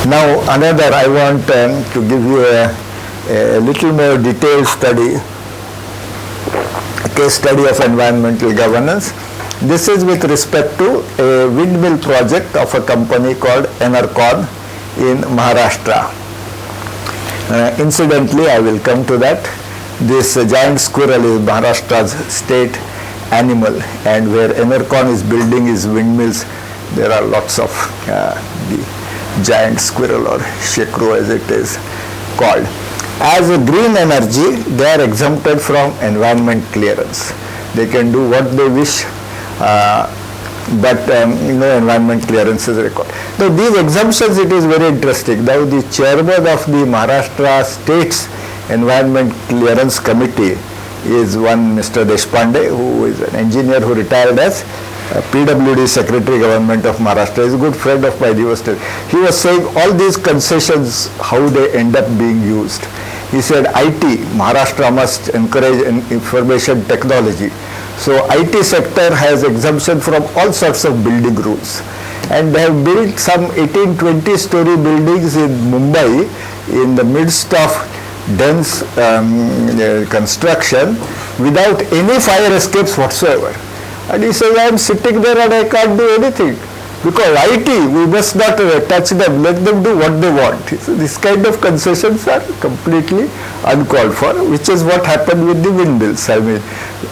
Now another, I want to give you a little more detailed study, a case study of environmental governance. This is with respect to a windmill project of a company called Enercon in Maharashtra. Incidentally, I will come to that. This giant squirrel is Maharashtra's state animal, and where Enercon is building his windmills, there are lots of the giant squirrel, or shekru as it is called. As a green energy, they are exempted from environment clearance. They can do what they wish, but no environment clearance is required. So these exemptions, it is very interesting. Now the chairman of the Maharashtra State's Environment Clearance Committee is one Mr. Deshpande, who is an engineer who retired as PWD Secretary Government of Maharashtra. He is a good friend of my university. He was saying all these concessions, how they end up being used. He said IT, Maharashtra must encourage information technology. So IT sector has exemption from all sorts of building rules. And they have built some 18-20 story buildings in Mumbai in the midst of dense construction without any fire escapes whatsoever. And he says, I am sitting there and I can't do anything. Because IT, we must not touch them, let them do what they want. So this kind of concessions are completely uncalled for, which is what happened with the windmills. I mean,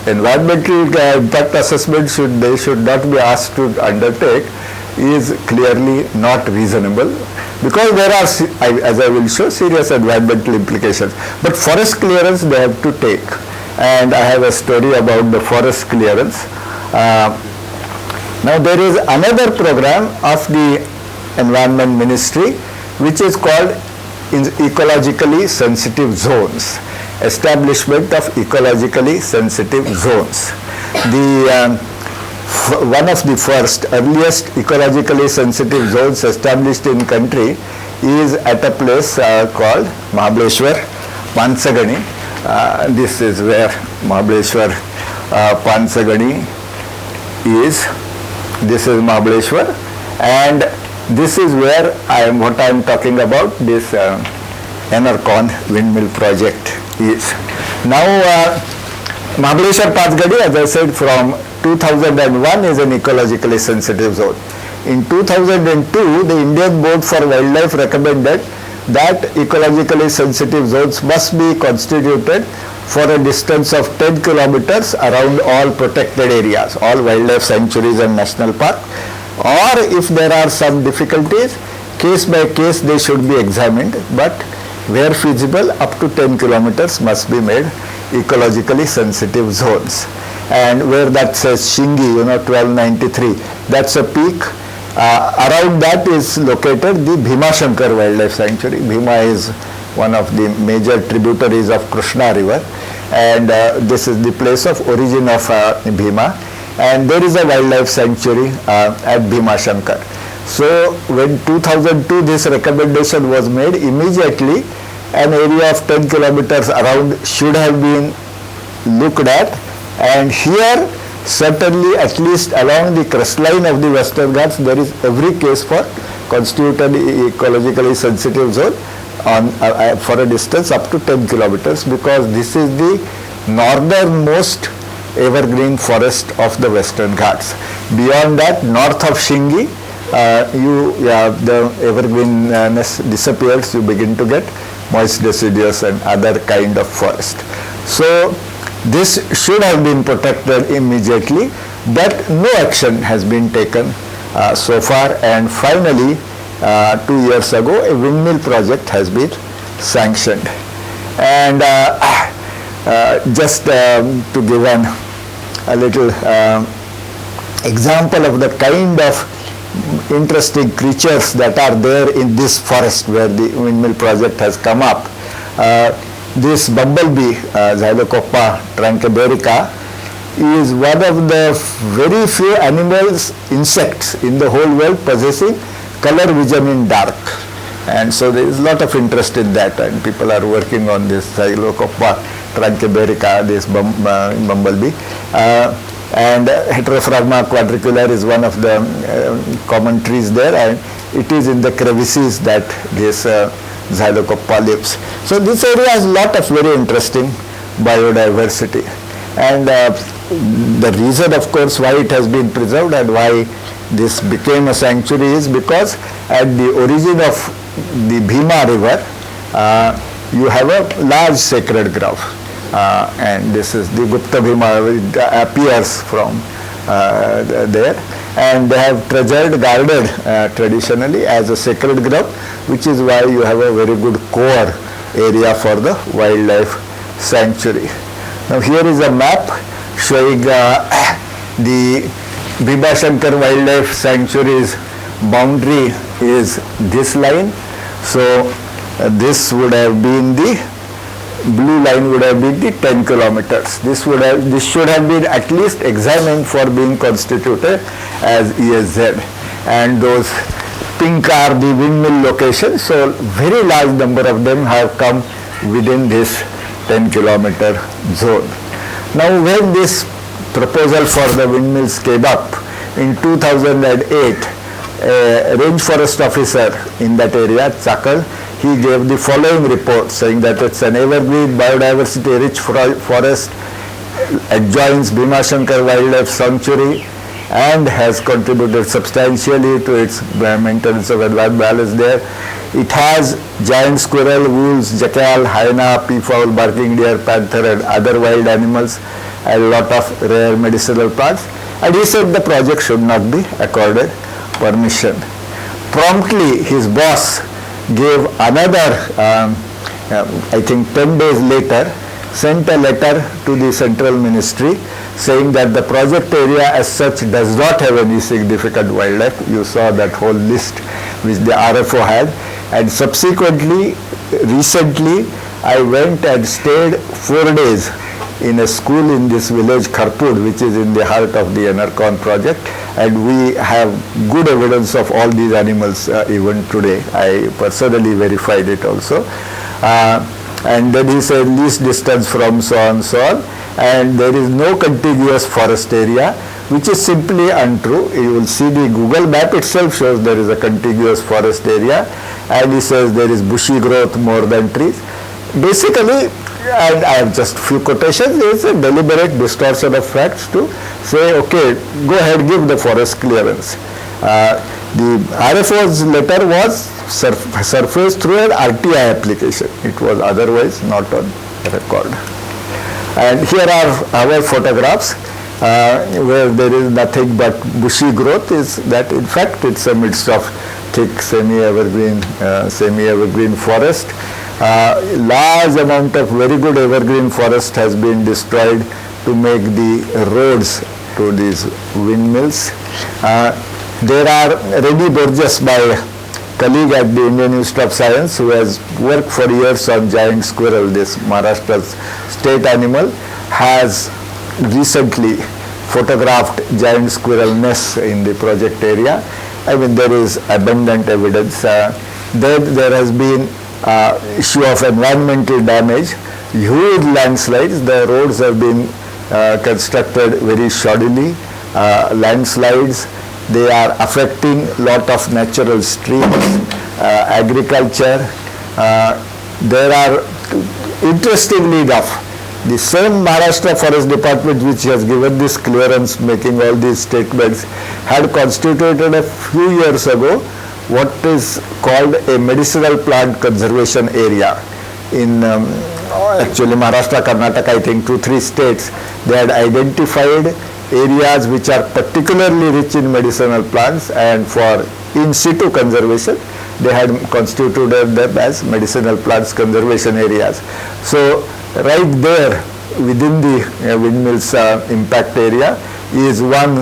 environmental impact assessment they should not be asked to undertake is clearly not reasonable, because there are, as I will show, serious environmental implications. But forest clearance they have to take. And I have a story about the forest clearance. Now there is another program of the Environment Ministry which is called ecologically sensitive zones, establishment of ecologically sensitive zones. The one of the first earliest ecologically sensitive zones established in country is at a place called Mahabaleshwar, Pansagani. This is where Mahabaleshwar, Pansagani is. This is Mahabaleshwar, and this is where what I am talking about, this Enercon windmill project is. Now Mahabaleshwar Pansagani, as I said, from 2001 is an ecologically sensitive zone. In 2002, the Indian Board for Wildlife recommended that ecologically sensitive zones must be constituted for a distance of 10 kilometers around all protected areas, all wildlife sanctuaries and national park, or if there are some difficulties, case by case they should be examined, but where feasible up to 10 kilometers must be made ecologically sensitive zones. And where that says Shingi, 1293, that's a peak. Around that is located the Bhima Shankar Wildlife Sanctuary. Bhima is one of the major tributaries of Krishna river, and this is the place of origin of Bhima, and there is a wildlife sanctuary at Bhima Shankar. So when 2002 this recommendation was made, immediately an area of 10 kilometers around should have been looked at, and here certainly at least along the crestline of the Western Ghats there is every case for constituted ecologically sensitive zone on for a distance up to 10 kilometers, because this is the northernmost evergreen forest of the Western Ghats. Beyond that, north of Shingi, the evergreenness disappears, you begin to get moist deciduous and other kind of forest. So this should have been protected immediately, but no action has been taken so far, and finally 2 years ago a windmill project has been sanctioned. And just to give a little example of the kind of interesting creatures that are there in this forest where the windmill project has come up. This bumblebee, Xylocoppa trancaberica, is one of the very few animals, insects in the whole world possessing color vision in dark. And so there is a lot of interest in that, and people are working on this Xylocoppa trancaberica, this bumblebee. And Heterophragma quadriculare is one of the common trees there, and it is in the crevices that this xylocopa lives. So this area has a lot of very interesting biodiversity, and the reason, of course, why it has been preserved and why this became a sanctuary is because at the origin of the Bhima river, you have a large sacred grove, and this is the Gupta Bhima, it appears from there, and they have treasured, guarded traditionally as a sacred grove, which is why you have a very good core area for the wildlife sanctuary. Now here is a map showing the Bhimashankar Wildlife Sanctuary's boundary is this line. So this would have been the blue line would have been the 10 kilometers. This should have been at least examined for being constituted as ESZ, and those pink are the windmill locations. So very large number of them have come within this 10-kilometer zone. Now when this proposal for the windmills came up in 2008, a range forest officer in that area, Chakal, he gave the following report saying that it's an evergreen biodiversity rich forest, adjoins Bhimashankar Wildlife Sanctuary, and has contributed substantially to its maintenance of environment balance there. It has giant squirrel, wolves, jackal, hyena, peafowl, barking deer, panther, and other wild animals, and a lot of rare medicinal plants. And he said the project should not be accorded permission. Promptly, his boss gave another, I think 10 days later, sent a letter to the central ministry saying that the project area as such does not have any significant wildlife. You saw that whole list which the RFO had. And subsequently, recently, I went and stayed 4 days in a school in this village Kharpur, which is in the heart of the NRCon project, and we have good evidence of all these animals even today. I personally verified it also. And then he said least distance from so on, and there is no contiguous forest area, which is simply untrue. You will see the Google map itself shows there is a contiguous forest area, and he says there is bushy growth more than trees. Basically, and I have just few quotations, there is a deliberate distortion of facts to say, okay, go ahead, give the forest clearance. The RFO's letter was surfaced through an RTI application. It was otherwise not on record. And here are our photographs where there is nothing but bushy growth. Is that in fact it's a midst of thick semi-evergreen forest. Large amount of very good evergreen forest has been destroyed to make the roads to these windmills. There are Reddy Burgess, my colleague at the Indian Institute of Science, who has worked for years on giant squirrel, this Maharashtra's state animal, has recently photographed giant squirrel nests in the project area. I mean, there is abundant evidence. Then there has been issue of environmental damage, huge landslides. The roads have been constructed very shoddily. Landslides, they are affecting lot of natural streams, agriculture. There are, interestingly enough, the same Maharashtra Forest Department which has given this clearance, making all these statements, had constituted a few years ago what is called a medicinal plant conservation area. In actually Maharashtra, Karnataka, I think 2-3 states, they had identified areas which are particularly rich in medicinal plants, and for in situ conservation, they had constituted them as medicinal plants conservation areas. So right there within the windmills impact area is one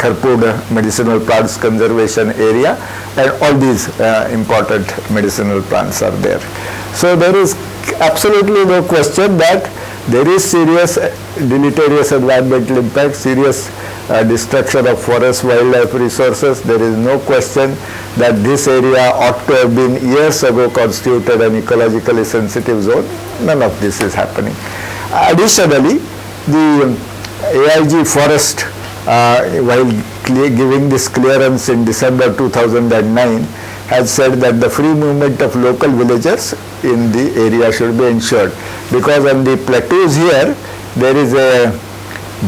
Kharpur medicinal plants conservation area, and all these important medicinal plants are there. So there is absolutely no question that there is serious deleterious environmental impact, serious destruction of forest wildlife resources. There is no question that this area ought to have been years ago constituted an ecologically sensitive zone. None of this is happening. Additionally, the AIG forest, while giving this clearance in December 2009, has said that the free movement of local villagers in the area should be ensured, because on the plateaus here there is a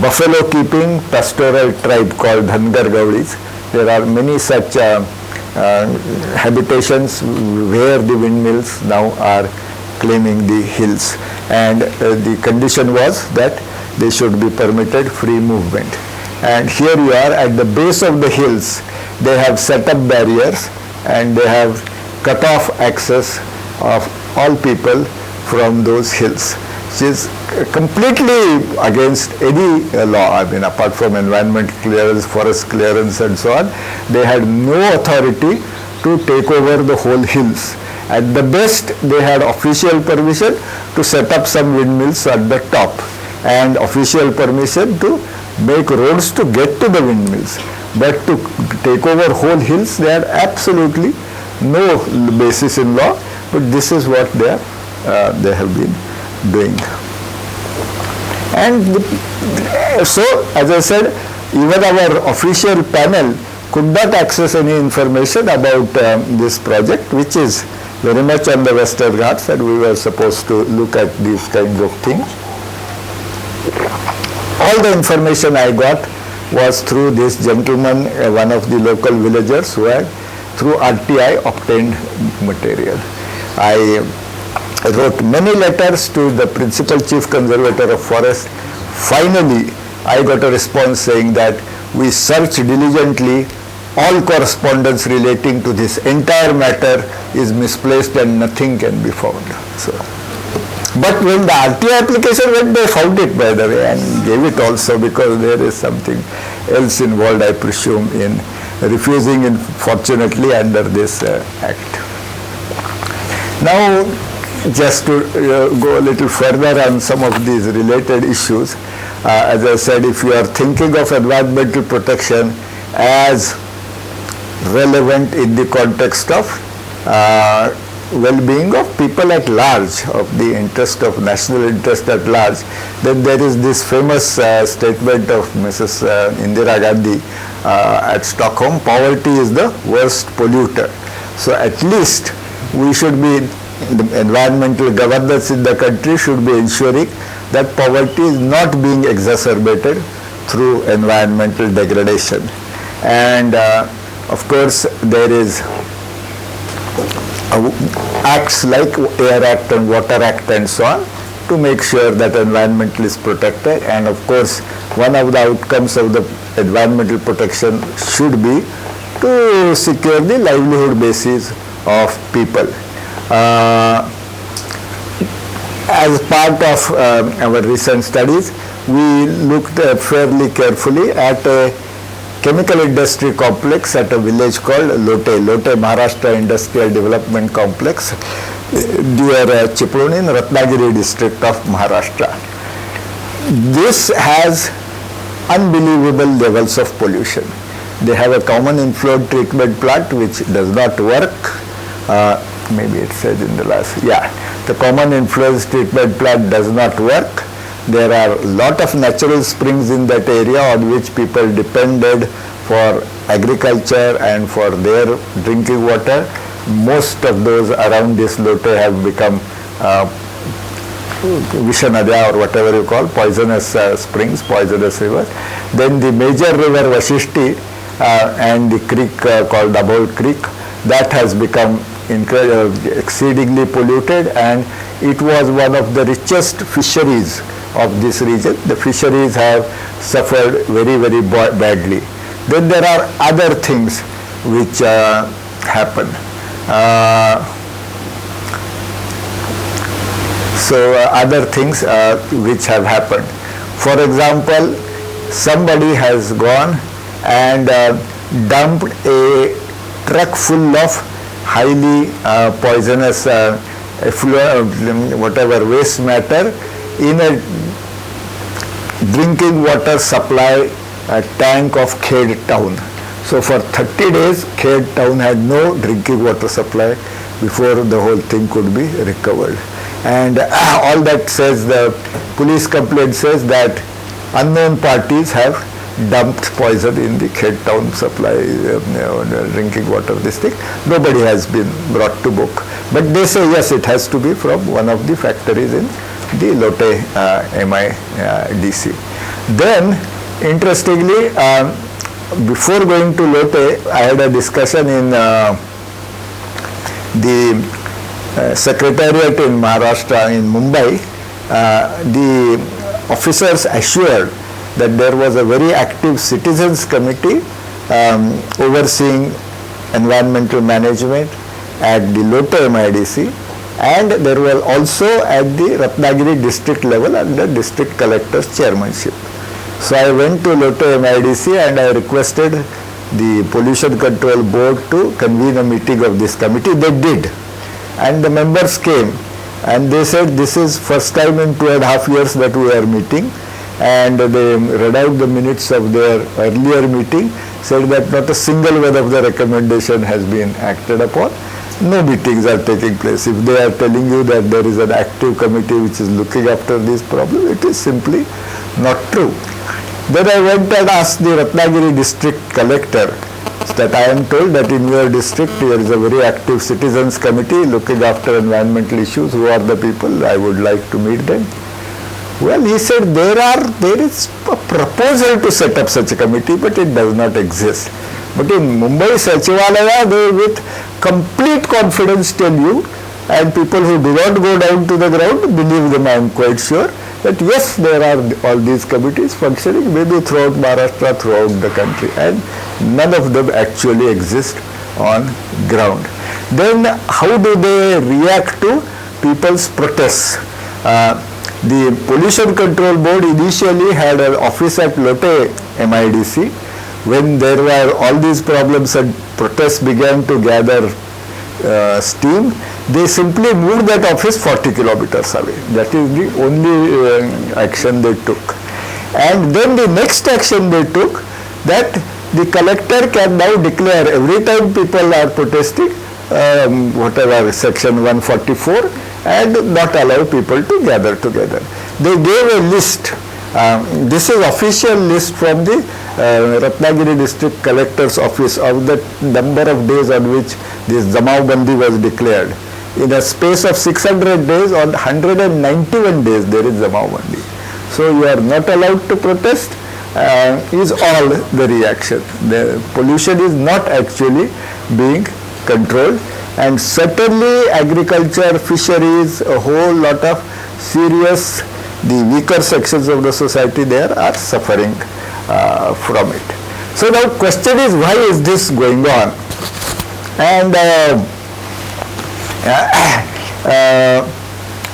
buffalo keeping pastoral tribe called Dhangar Gaulis. There are many such habitations where the windmills now are claiming the hills, and the condition was that they should be permitted free movement. And here you are at the base of the hills, they have set up barriers and they have cut off access of all people from those hills, which is completely against any law. I mean, apart from environment clearance, forest clearance and so on, they had no authority to take over the whole hills. At the best, they had official permission to set up some windmills at the top and official permission to make roads to get to the windmills. But to take over whole hills, they had absolutely no basis in law, but this is what they have been doing. And so, as I said, even our official panel could not access any information about this project, which is very much on the Western Ghats, and we were supposed to look at these kinds of things. All the information I got was through this gentleman, one of the local villagers who had, through RTI, obtained material. I wrote many letters to the principal chief conservator of forest. Finally, I got a response saying that we searched diligently, all correspondence relating to this entire matter is misplaced and nothing can be found. So, but when the RTI application went, they found it, by the way, and gave it also, because there is something else involved, I presume, in refusing, fortunately, under this act. Now, just to go a little further on some of these related issues, as I said, if you are thinking of environmental protection as relevant in the context of well-being of people at large, of the interest of national interest at large, then there is this famous statement of Mrs. Indira Gandhi at Stockholm: poverty is the worst polluter. So at least we should be, the environmental governance in the country should be ensuring that poverty is not being exacerbated through environmental degradation. And of course, there is acts like Air Act and Water Act and so on to make sure that environment is protected. And of course, one of the outcomes of the environmental protection should be to secure the livelihood basis of people. As part of our recent studies, we looked fairly carefully at a chemical industry complex at a village called Lote Maharashtra Industrial Development Complex near Chiploni in Ratnagiri district of Maharashtra. This has unbelievable levels of pollution. They have a common inflow treatment plant which does not work. Maybe it said in the last, the common influence treatment plant does not work. There are a lot of natural springs in that area on which people depended for agriculture and for their drinking water. Most of those around this Lote have become Vishanadya or whatever you call, poisonous springs, poisonous rivers. Then the major river Vashishti and the creek called Dabhol Creek, that has become exceedingly polluted, and it was one of the richest fisheries of this region. The fisheries have suffered very, very badly. Then there are other things which happen. Other things which have happened. For example, somebody has gone and dumped a truck full of highly poisonous whatever waste matter in a drinking water supply tank of Khed town. So for 30 days, Khed town had no drinking water supply before the whole thing could be recovered. And all that says, the police complaint says that unknown parties have dumped poison in the Khed town supply drinking water district. Nobody has been brought to book. But they say yes, it has to be from one of the factories in the Lote MIDC. Then, interestingly, before going to Lote, I had a discussion in the Secretariat in Maharashtra in Mumbai. The officers assured that there was a very active citizens committee overseeing environmental management at the Lote MIDC, and there were also at the Ratnagiri district level under district collector's chairmanship. So I went to Lote MIDC and I requested the pollution control board to convene a meeting of this committee. They did, and the members came and they said this is first time in 2.5 years that we are meeting, and they read out the minutes of their earlier meeting, said that not a single word of the recommendation has been acted upon. No meetings are taking place. If they are telling you that there is an active committee which is looking after this problem, it is simply not true. Then I went and asked the Ratnagiri district collector that I am told that in your district there is a very active citizens committee looking after environmental issues. Who are the people? I would like to meet them. Well, he said there is a proposal to set up such a committee, but it does not exist. But in Mumbai Sachivalaya, they with complete confidence tell you, and people who do not go down to the ground believe them, I am quite sure, that yes, there are all these committees functioning maybe throughout Maharashtra, throughout the country, and none of them actually exist on ground. Then how do they react to people's protests? The Pollution Control Board initially had an office at Lote MIDC. When there were all these problems and protests began to gather steam, they simply moved that office 40 kilometers away. That is the only action they took. And then the next action they took, that the collector can now declare every time people are protesting, whatever section 144, and not allow people to gather together. They gave a list. This is official list from the Ratnagiri district collector's office of the number of days on which this Jamao Bandi was declared. In a space of 600 days, on 191 days there is Jamao Bandi. So you are not allowed to protest, is all the reaction. The pollution is not actually being controlled, and certainly agriculture, fisheries, a whole lot of serious, the weaker sections of the society there are suffering from it. So now question is, why is this going on? And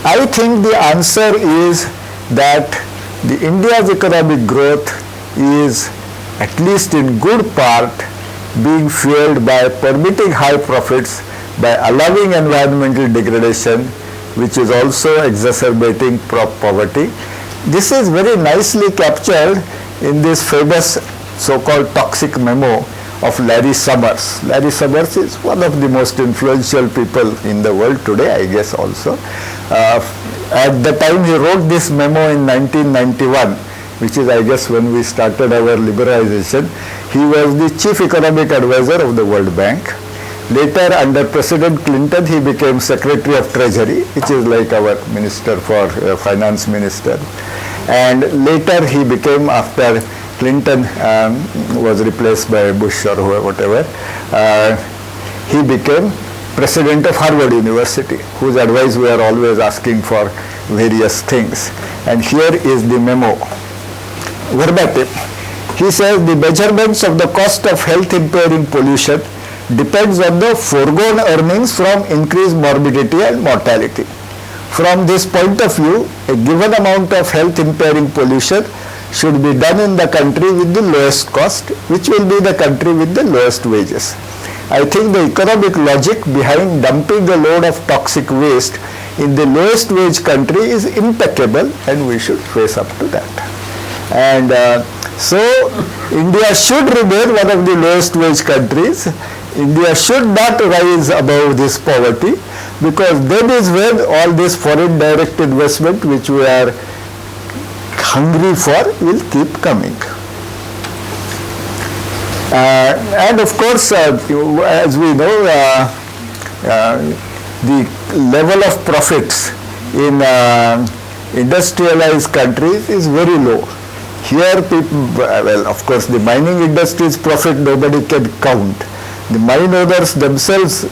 I think the answer is that the India's economic growth is, at least in good part, being fueled by permitting high profits, by allowing environmental degradation, which is also exacerbating poverty. This is very nicely captured in this famous so-called toxic memo of Larry Summers. Larry Summers is one of the most influential people in the world today, I guess also. At the time he wrote this memo in 1991, which is, I guess, when we started our liberalization, he was the chief economic advisor of the World Bank. Later, under President Clinton, he became Secretary of Treasury, which is like our Minister for Finance Minister. And later he became, after Clinton was replaced by Bush or whatever, he became President of Harvard University, whose advice we are always asking for various things. And here is the memo, verbatim. He says, the measurements of the cost of health impairing pollution depends on the foregone earnings from increased morbidity and mortality. From this point of view, a given amount of health impairing pollution should be done in the country with the lowest cost, which will be the country with the lowest wages. I think the economic logic behind dumping a load of toxic waste in the lowest wage country is impeccable, and we should face up to that. And so India should remain one of the lowest wage countries. India should not rise above this poverty, because then is when all this foreign direct investment which we are hungry for will keep coming. And of course, as we know, the level of profits in industrialized countries is very low. Here, people, well, of course, the mining industry's profit nobody can count. The mine owners themselves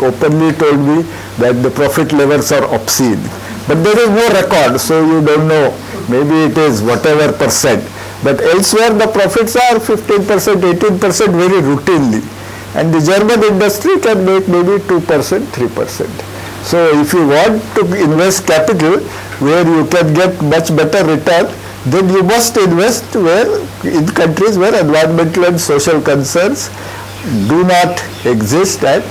openly told me that the profit levels are obscene. But there is no record, so you don't know. Maybe it is whatever percent. But elsewhere, the profits are 15%, 18% very routinely. And the German industry can make maybe 2%, 3%. So if you want to invest capital where you can get much better return, then you must invest in countries where environmental and social concerns do not exist and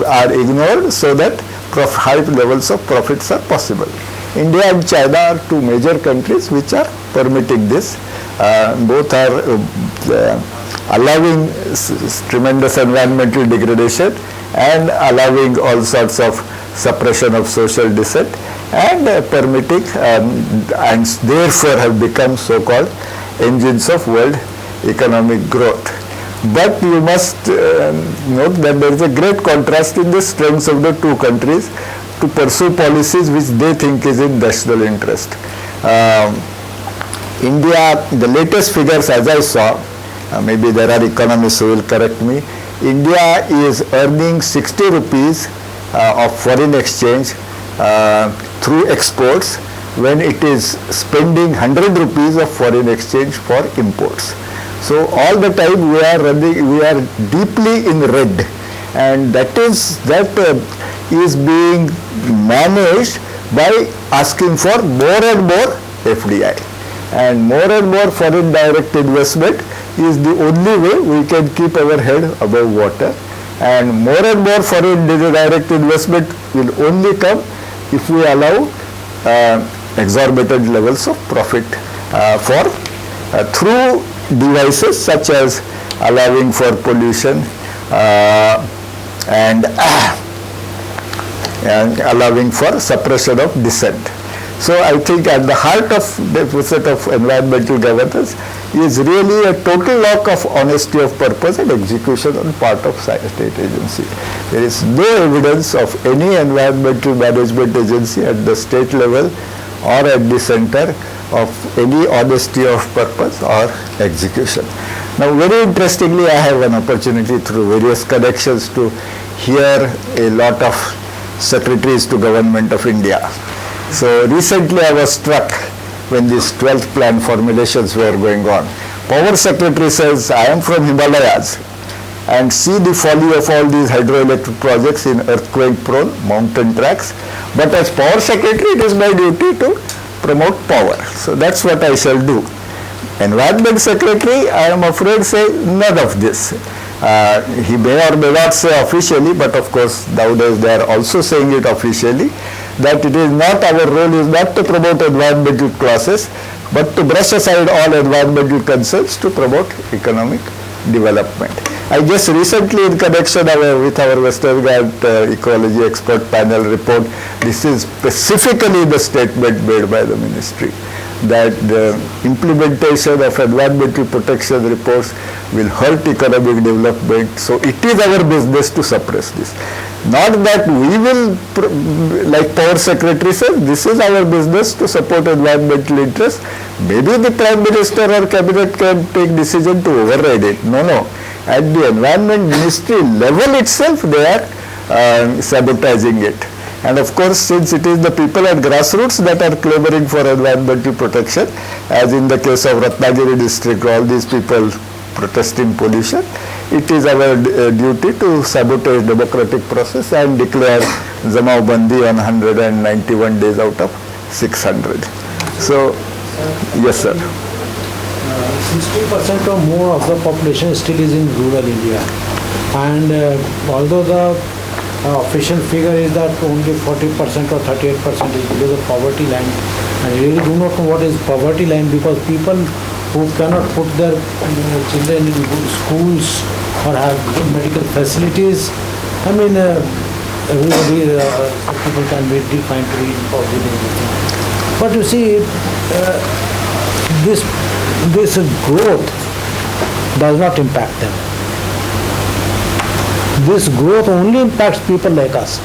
are ignored, so that high levels of profits are possible. India and China are two major countries which are permitting this. Both are allowing tremendous environmental degradation and allowing all sorts of suppression of social dissent, and permitting and therefore have become so-called engines of world economic growth. But you must note that there is a great contrast in the strengths of the two countries to pursue policies which they think is in national interest. India, the latest figures as I saw, maybe there are economists who will correct me, India is earning 60 rupees of foreign exchange through exports when it is spending 100 rupees of foreign exchange for imports. So all the time we are deeply in red, and that is being managed by asking for more and more FDI, and more foreign direct investment is the only way we can keep our head above water, and more foreign direct investment will only come if we allow exorbitant levels of profit through devices such as allowing for pollution and allowing for suppression of dissent. So I think at the heart of deficit of environmental governance is really a total lack of honesty of purpose and execution on part of state agency. There is no evidence of any environmental management agency at the state level or at the center of any honesty of purpose or execution. Now, very interestingly, I have an opportunity through various connections to hear a lot of secretaries to Government of India. So recently I was struck when these 12th plan formulations were going on. Power Secretary says, I am from Himalayas and see the folly of all these hydroelectric projects in earthquake-prone mountain tracts. But as Power Secretary, it is my duty to promote power. So that's what I shall do. Environment Secretary, I am afraid, say none of this. He may or may not say officially, but of course nowadays they are also saying it officially, that it is not, our role is not to promote environmental clauses, but to brush aside all environmental concerns to promote economic development. I just recently, in connection with our Western Ghats Ecology expert panel report, this is specifically the statement made by the ministry, that the implementation of environmental protection reports will hurt economic development. So it is our business to suppress this. Not that we will, like Power Secretary says, this is our business to support environmental interests. Maybe the Prime Minister or Cabinet can take decision to override it. No. At the Environment Ministry level itself, they are sabotaging it. And of course, since it is the people at grassroots that are clamoring for environmental protection, as in the case of Ratnagiri district, all these people protesting pollution, it is our duty to sabotage democratic process and declare Zamao Bandi on 191 days out of 600. So, yes sir. 60% or more of the population still is in rural India, and although the official figure is that only 40% or 38% is below the poverty line, and really do not know what is poverty line, because people who cannot put their children in good schools or have good medical facilities, I mean, everybody, people can be defined to be poverty. But you see, this growth does not impact them. This growth only impacts people like us.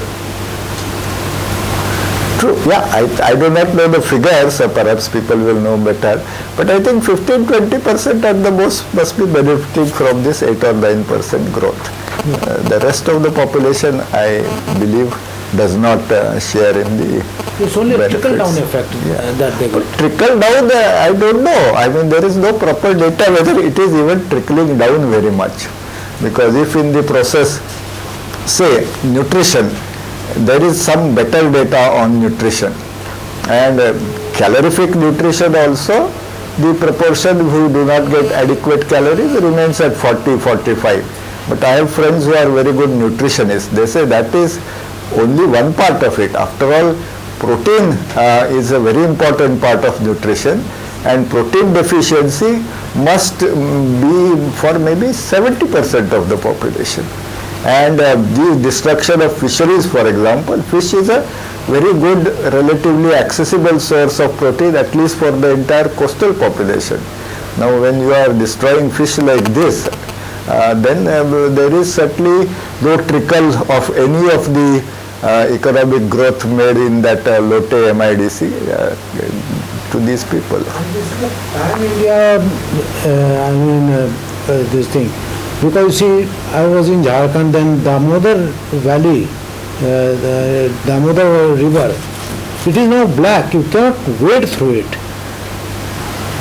True. Yeah, I do not know the figures, perhaps people will know better, but I think 15-20% at the most must be benefiting from this 8 or 9% growth. The rest of the population, I believe, does not share in the It's only benefits. a trickle-down effect that they get. Trickle down, I don't know. I mean, there is no proper data whether it is even trickling down very much. Because if in the process, say, nutrition, there is some better data on nutrition. And calorific nutrition also, the proportion who do not get adequate calories remains at 40-45. But I have friends who are very good nutritionists. They say that is only one part of it. After all, protein is a very important part of nutrition, and protein deficiency must be for maybe 70% of the population. And the destruction of fisheries, for example, fish is a very good, relatively accessible source of protein, at least for the entire coastal population. Now, when you are destroying fish like this, then there is certainly no trickle of any of the economic growth made in that Lotte MIDC to these people. And this is the pan-India, this thing. Because you see, I was in Jharkhand, then Damodar Valley, the Damodar River, it is now black. You cannot wade through it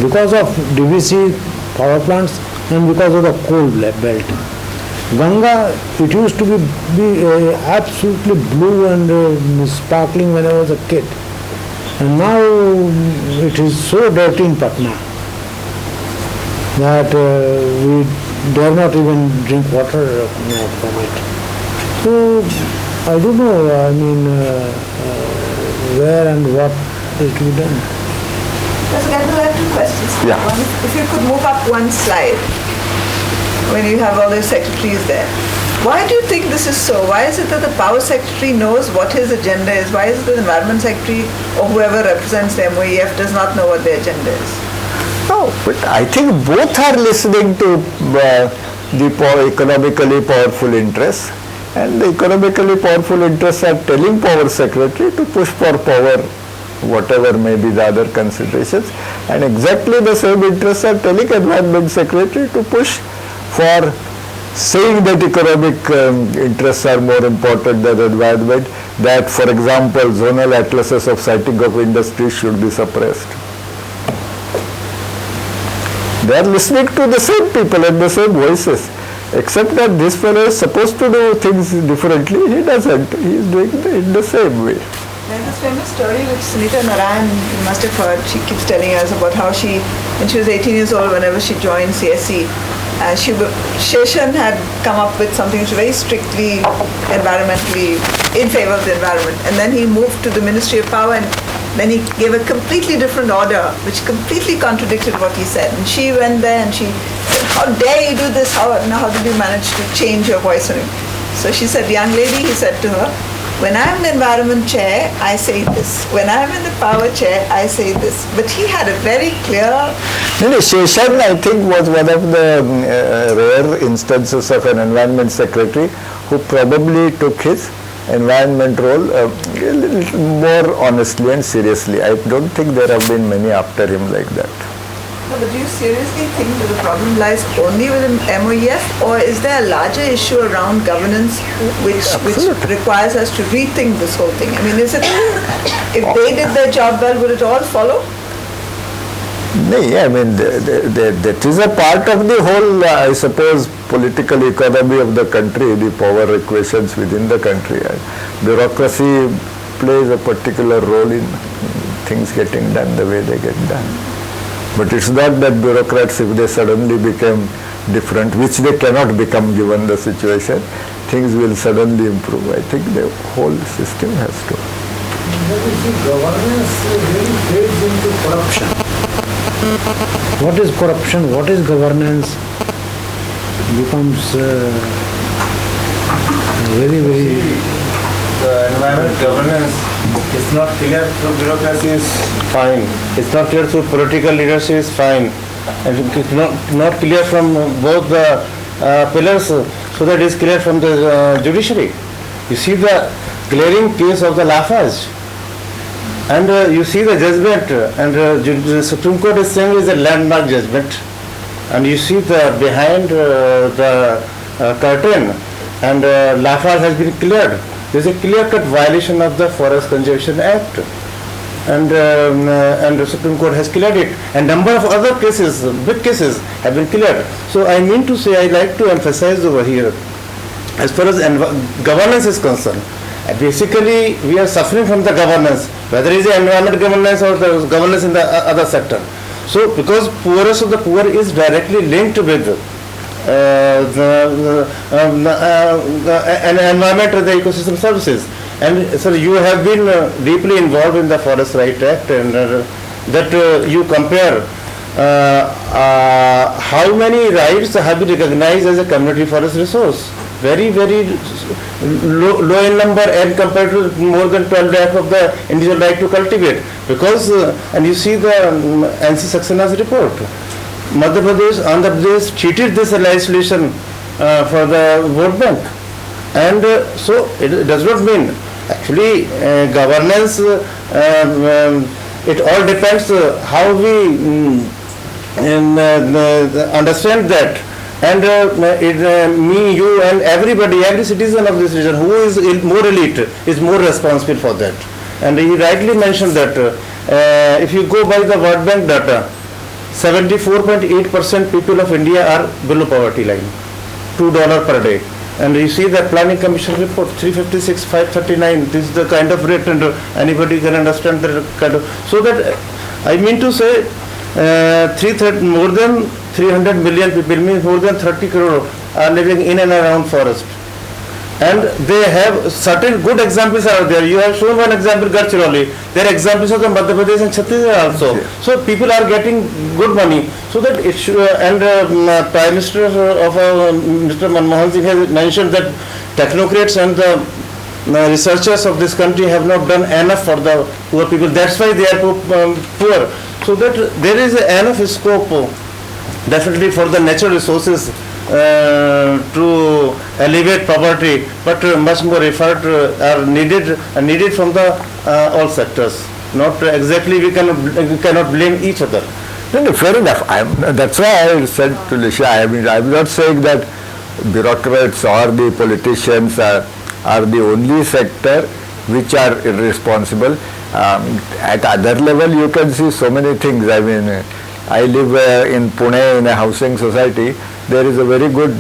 because of DVC power plants and because of the coal belt. Ganga, it used to be absolutely blue and sparkling when I was a kid. And now it is so dirty in Patna that we dare not even drink water from it. So, I don't know, where and what is to be done. Professor Gadgil, I have two questions. Yeah. One is, if you could move up one slide, when you have all the secretaries there. Why do you think this is so? Why is it that the Power Secretary knows what his agenda is? Why is it the Environment Secretary or whoever represents the MOEF does not know what their agenda is? No, but I think both are listening to the economically powerful interests, and the economically powerful interests are telling Power Secretary to push for power, whatever may be the other considerations, and exactly the same interests are telling Environment Secretary to push for saying that economic interests are more important than environment, that, for example, zonal atlases of siting of industries should be suppressed. They are listening to the same people and the same voices, except that this fellow is supposed to do things differently. He doesn't. He is doing it in the same way. There's this famous story which Sunita Narayan, you must have heard, she keeps telling us about how she, when she was 18 years old, whenever she joined CSE, Sheshan had come up with something which was very strictly environmentally in favor of the environment. And then he moved to the Ministry of Power, and then he gave a completely different order, which completely contradicted what he said. And she went there and she said, how dare you do this? How did you manage to change your voice on him? So she said, young lady, he said to her, when I'm the environment chair, I say this. When I'm in the power chair, I say this. But he had a very clear... Sheshan, I think, was one of the rare instances of an environment secretary who probably took his environment role a little more honestly and seriously. I don't think there have been many after him like that. No, but do you seriously think that the problem lies only within MOEF, or is there a larger issue around governance which requires us to rethink this whole thing? I mean, is it, if they did their job well, would it all follow? No, I mean, that is a part of the whole, I suppose, political economy of the country, the power equations within the country. Bureaucracy plays a particular role in things getting done the way they get done. But it's not that bureaucrats, if they suddenly become different, which they cannot become given the situation, things will suddenly improve. I think the whole system has to. But you see, governance really fades into corruption. What is corruption? What is governance? Becomes very, very... The environment governance is not clear through bureaucracy is fine. It's not clear through political leadership is fine. and it's not clear from both the pillars, so that it is clear from the judiciary. You see the glaring case of the Lafarge, and you see the judgment, and the Supreme Court is saying is a landmark judgment, and you see the behind the curtain, and Lafarge has been cleared. There is a clear-cut violation of the Forest Conservation Act, and the Supreme Court has cleared it, and number of other cases, big cases, have been cleared. So I mean to say, I like to emphasize over here, as far as governance is concerned, basically we are suffering from the governance, whether it is the environment governance or the governance in the other sector. So because poorest of the poor is directly linked with the environment or the ecosystem services. And so you have been deeply involved in the Forest Right Act, and that you compare how many rights have been recognized as a community forest resource. Very, very low in number, and compared to more than 12 lakh of the individual right to cultivate. Because, and you see the NC Saxena's report, Madhya Pradesh, Andhra Pradesh treated this legislation for the vote bank. And so it does not mean, actually governance, it all depends how we understand that. And me, you and everybody, every citizen of this region who is more elite is more responsible for that. And he rightly mentioned that if you go by the World Bank data, 74.8% people of India are below poverty line, $2 per day. And you see that Planning Commission report, 356, 539, this is the kind of rate, and anybody can understand the kind of, so that I mean to say more than 300 million people, means more than 30 crore are living in and around forest. And they have certain good examples are there. You have shown one example, Ghats. There are examples of the Madhya Pradesh and Chhattisgarh also. Yeah. So people are getting good money. So that it should, and Prime Minister of Mr. Manmohan Singh has mentioned that technocrats and the researchers of this country have not done enough for the poor people. That's why they are poor. So that there is enough scope definitely for the natural resources to alleviate poverty, but much more effort are needed from the all sectors. Not exactly we cannot blame each other. No, fair enough. That's why I said to Lisha, I'm not saying that bureaucrats or the politicians are the only sector which are irresponsible. At other level, you can see so many things. I mean, I live in Pune in a housing society. There is a very good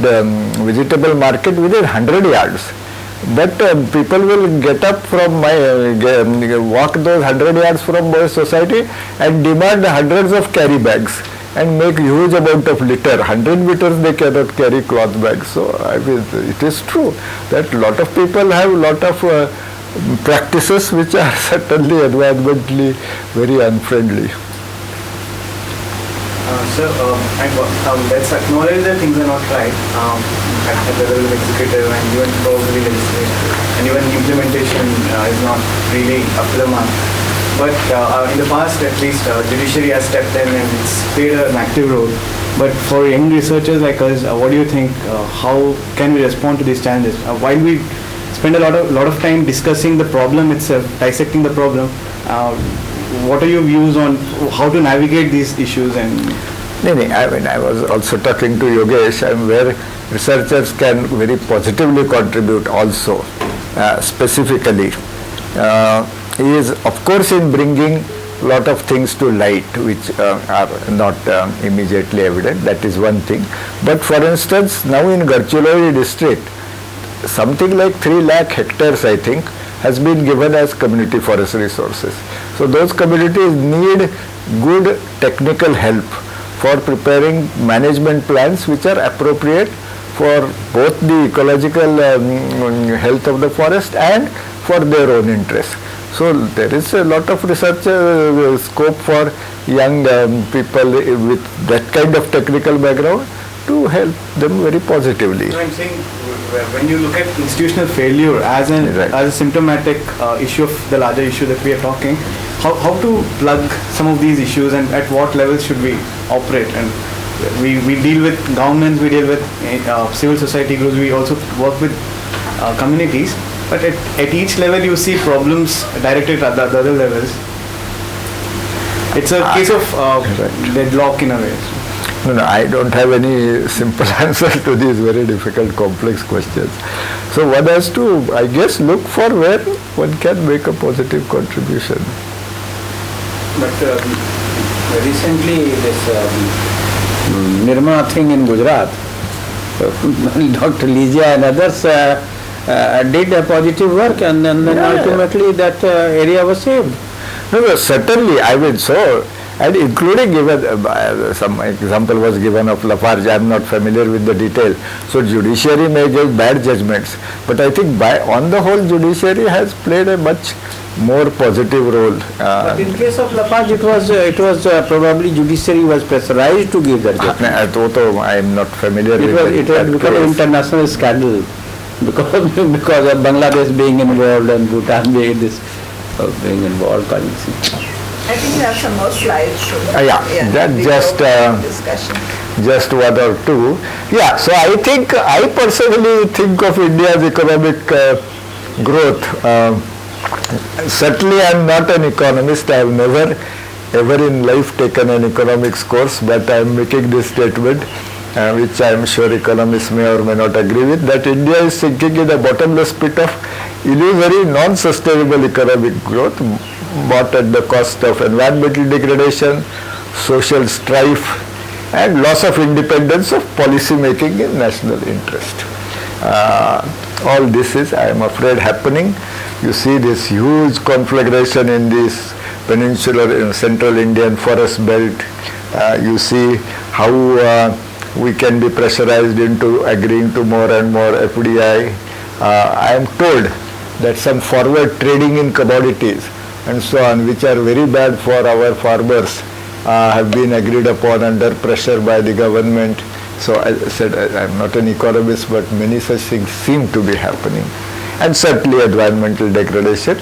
vegetable market within 100 yards. But people will get up from walk those 100 yards from my society and demand hundreds of carry bags and make huge amount of litter. 100 meters they cannot carry cloth bags. So I mean, it is true that lot of people have lot of practices which are certainly environmentally very unfriendly. Sir, let's acknowledge that things are not right at the level of executive and even probably legislature, and even implementation is not really up to the mark. But in the past, at least, judiciary has stepped in and it's played an active role. But for young researchers like us, what do you think? How can we respond to these challenges? While we spend a lot of time discussing the problem itself, dissecting the problem, what are your views on how to navigate these issues? And I mean, I was also talking to Yogesh, where researchers can very positively contribute also, specifically. He is, of course, in bringing lot of things to light which are not immediately evident. That is one thing. But for instance, now in Gadgil district, something like 3 lakh hectares, I think, has been given as community forest resources. So those communities need good technical help for preparing management plans which are appropriate for both the ecological health of the forest and for their own interests. So there is a lot of research scope for young people with that kind of technical background to help them very positively. So I'm saying, when you look at institutional failure as a symptomatic issue of the larger issue that we are talking, how to plug some of these issues, and at what levels should we operate? And we deal with governments, we deal with civil society groups, we also work with communities, but at each level you see problems directed at the other levels. It's a case of deadlock in a way. No, I don't have any simple answer to these very difficult, complex questions. So one has to, I guess, look for where one can make a positive contribution. But recently this Nirma thing in Gujarat, Dr. Lija and others did a positive work, and then ultimately that area was saved. No, certainly, I mean, so, and including even some example was given of Lafarge. I am not familiar with the detail. So judiciary may give bad judgments, but I think on the whole, judiciary has played a much more positive role. But in case of Lafarge, it was probably judiciary was pressurized to give that judgment. I am not familiar with it. It has become an international scandal because of Bangladesh being involved and Bhutan being involved. I think you have some more slides. Just one or two. Yeah, so I personally think of India's economic growth. Certainly I am not an economist. I have never ever in life taken an economics course, but I am making this statement, which I am sure economists may or may not agree with, that India is sinking in a bottomless pit of illusory non-sustainable economic growth, bought at the cost of environmental degradation, social strife, and loss of independence of policy making in national interest. All this is, I am afraid, happening. You see this huge conflagration in this peninsular in central Indian forest belt. You see how we can be pressurized into agreeing to more and more FDI. I am told that some forward trading in commodities and so on, which are very bad for our farmers, have been agreed upon under pressure by the government. So I said, I am not an economist, but many such things seem to be happening. And certainly environmental degradation.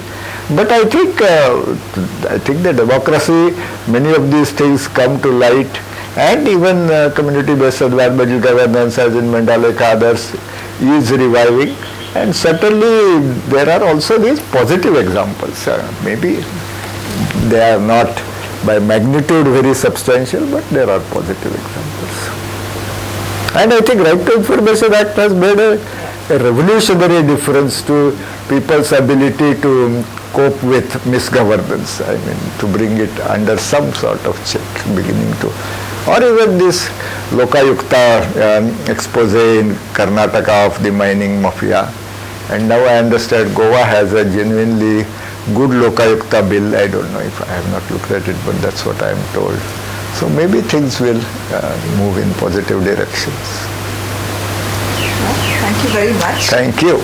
But I think the democracy, many of these things come to light, and even community-based environmental governance, as in Mandalika, others, is reviving. And certainly there are also these positive examples. Maybe they are not by magnitude very substantial, but there are positive examples. And I think Right to Information Act has made a revolutionary difference to people's ability to cope with misgovernance. I mean, to bring it under some sort of check, beginning to, or even this Lokayukta expose in Karnataka of the mining mafia. And now I understand Goa has a genuinely good Lokayukta bill. I don't know if I have not looked at it, but that's what I am told. So maybe things will move in positive directions. Thank you very much. Thank you.